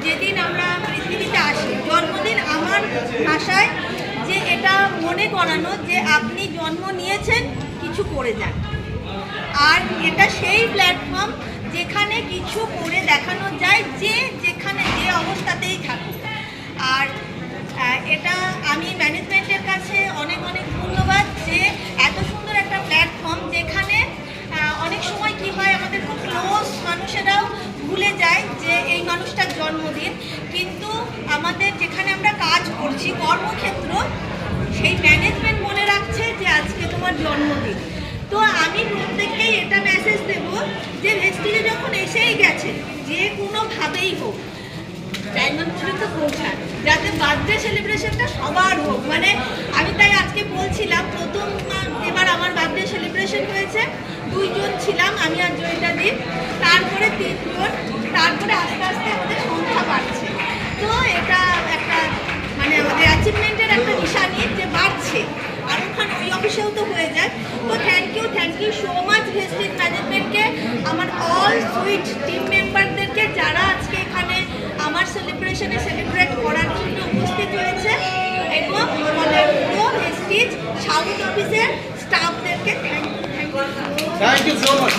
যেদিন আমরা পৃথিবীতে আসি, জন্মদিন আমার ভাষায় যে এটা মনে করানো যে আপনি জন্ম নিয়েছেন, কিছু করে যান। আর এটা সেই প্ল্যাটফর্ম যেখানে কিছু করে দেখানো যায়, যে যেখানে যে অবস্থাতেই থাকুক। আর এটা আমি ম্যানেজমেন্টের কাছে অনেক অনেক ধন্যবাদ যে এত সুন্দর একটা প্ল্যাটফর্ম, যেখানে অনেক সময় কি হয় আমাদের খুব ক্লোজ মানুষেরাও ভুলে যায় যে এই মানুষটার জন্মদিন, কিন্তু আমাদের যেখানে আমরা কাজ করছি কর্মক্ষেত্র, সেই ম্যানেজমেন্ট মনে রাখছে যে আজকে তোমার জন্মদিন। তো আমি প্রত্যেককেই এটা মেসেজ দেব যে ভেস্টিজে যখন এসেই গেছে, যে কোনোভাবেই হোক ডায়মন্ড পর্যন্ত পৌঁছান, যাতে বার্থডে সেলিব্রেশনটা সবার হোক। মানে আমি তাই আজকে বলছিলাম, প্রথম এবার আমার বার্থডে সেলিব্রেশন হয়েছে, 2 জন ছিলাম, আমি আর জয়িতা দি, তারপরে 3 জন, তারপরে আস্তে আস্তে আমাদের সংখ্যা বাড়ছে। তো এটা একটা মানে আমাদের অ্যাচিভমেন্টের একটা নিশানি যে বাড়ছে। আর ওখানে ওই অফিসেও তো হয়ে যায়। তো thank you so much Vestige ম্যানেজমেন্টকে, আমার অল সুইট টিম মেম্বারদেরকে যারা আজকে এখানে আমার সেলিব্রেশনে সেলিব্রেট করার জন্য উপস্থিত হয়েছে, এবং আমাদের পুরো ভেস্টিজ সাউথ অফিসের স্টাফদেরকে থ্যাংক ইউ সো মাচ।